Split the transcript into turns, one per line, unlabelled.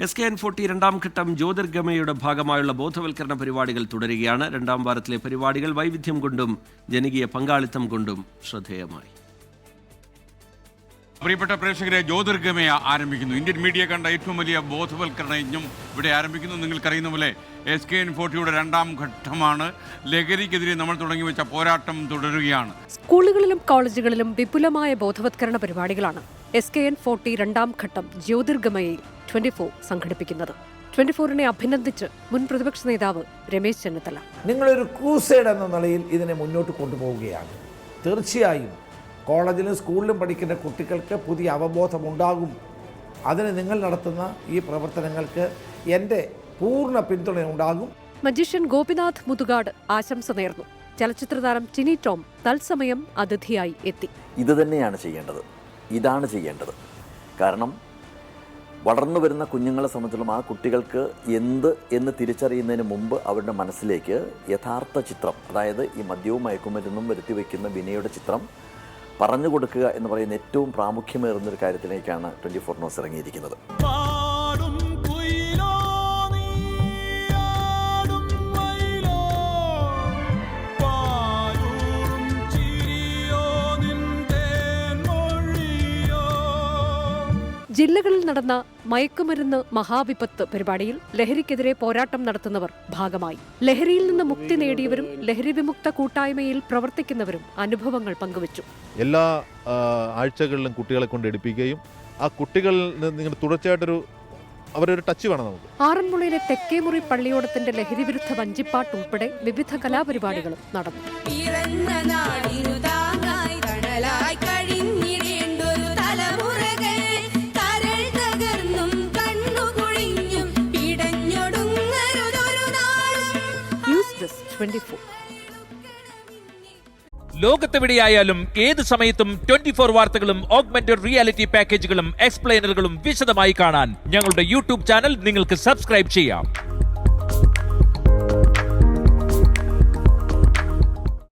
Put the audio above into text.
SKN40 രണ്ടാം ഘട്ടം ജ്യോതിർഗമയുടെ ഭാഗമായുള്ള ബോധവൽക്കരണ പരിപാടികൾ തുടരുകയാണ്. രണ്ടാം വാരത്തിലെ പരിപാടികൾ വൈവിധ്യം കൊണ്ടും ജനകീയ പങ്കാളിത്തം കൊണ്ടും ശ്രദ്ധേയമായി.
പ്രിയപ്പെട്ട പ്രേക്ഷകരെ, ജ്യോതിർഗമയ ആരംഭിക്കുന്നു. ഇന്ത്യൻ മീഡിയ കണ്ട ഏറ്റവും വലിയ ബോധവൽക്കരണ യജ്ഞം ഇവിടെ ആരംഭിക്കുന്നു. നിങ്ങൾക്കറിയുന്ന പോലെ SKN40യുടെ രണ്ടാം ഘട്ടമാണ്. ലഹരിക്കെതിരെ നമ്മൾ തുടങ്ങി വെച്ച പോരാട്ടം തുടരുകയാണ്.
സ്കൂളുകളിലും കോളേജുകളിലും വിപുലമായ ബോധവത്കരണ പരിപാടികളാണ് SKN40 രണ്ടാം ഘട്ടം ജ്യോതിർഗമയയിൽ 24 സംഘടിപ്പിക്കുന്നത്. 24നെ അഭിനന്ദിച്ച് മുൻ പ്രതിപക്ഷ നേതാവ് രമേശ് ചെന്നിത്തല.
നിങ്ങളൊരു ക്രൂസൈഡ് എന്ന നിലയിൽ ഇതിനെ മുന്നോട്ട് കൊണ്ടുപോവുകയാണ്. തീർച്ചയായും കോളേജിലും സ്കൂളിലും പഠിക്കുന്ന കുട്ടികൾക്ക് പുതിയ അവബോധമുണ്ടാകും. അതിന് നിങ്ങൾ നടത്തുന്ന ഈ പ്രവർത്തനങ്ങൾക്ക് എൻ്റെ പൂർണ്ണ പിന്തുണ ഉണ്ടാകും.
മജീഷ്യൻ ഗോപിനാഥ് മുതുകാട് ആശംസ നേർന്നു. ചലച്ചിത്രതാരം ടിനി ടോം തത്സമയം അതിഥിയായി എത്തി.
ഇത് തന്നെയാണ് ചെയ്യേണ്ടത്, ഇതാണ് ചെയ്യേണ്ടത്. കാരണം വളർന്നു വരുന്ന കുഞ്ഞുങ്ങളെ സംബന്ധിച്ചിടത്തോളം ആ കുട്ടികൾക്ക് എന്ന് തിരിച്ചറിയുന്നതിന് മുമ്പ് അവരുടെ മനസ്സിലേക്ക് യഥാർത്ഥ ചിത്രം, അതായത് ഈ മദ്യവും മയക്കുമരുന്നും വരുത്തി വയ്ക്കുന്ന വിനയുടെ ചിത്രം പറഞ്ഞു കൊടുക്കുക എന്ന് പറയുന്ന ഏറ്റവും പ്രാമുഖ്യമേറുന്നൊരു കാര്യത്തിലേക്കാണ് 24 ന്യൂസ് ഇറങ്ങിയിരിക്കുന്നത്.
ജില്ലകളിൽ നടന്ന മയക്കുമരുന്ന് മഹാവിപത്ത് പരിപാടിയിൽ ലഹരിക്കെതിരെ പോരാട്ടം നടത്തുന്നവർ ഭാഗമായി. ലഹരിയിൽ നിന്ന് മുക്തി നേടിയവരും ലഹരി വിമുക്ത കൂട്ടായ്മയിൽ പ്രവർത്തിക്കുന്നവരും അനുഭവങ്ങൾ പങ്കുവച്ചു.
എല്ലാ ആഴ്ചകളിലും കുട്ടികളെ കൊണ്ട് എടുപ്പിക്കുകയും ആ കുട്ടികളിൽ നിന്ന് തുടർച്ചയായിട്ടൊരു അവരൊരു ടച്ച് വേണം നമുക്ക്.
ആറന്മുളയിലെ തെക്കേമുറി പള്ളിയോടത്തിന്റെ ലഹരി വിരുദ്ധ വഞ്ചിപ്പാട്ട് ഉൾപ്പെടെ വിവിധ കലാപരിപാടികളും നടന്നു.
ലോകത്തെവിടെയായാലും ഏത് സമയത്തും 24 വാർത്തകളും ഓഗ്മെന്റഡ് റിയാലിറ്റി പാക്കേജുകളും എക്സ്പ്ലെയിനറുകളും വിശദമായി കാണാൻ ഞങ്ങളുടെ YouTube ചാനൽ നിങ്ങൾക്ക് സബ്സ്ക്രൈബ് ചെയ്യാം.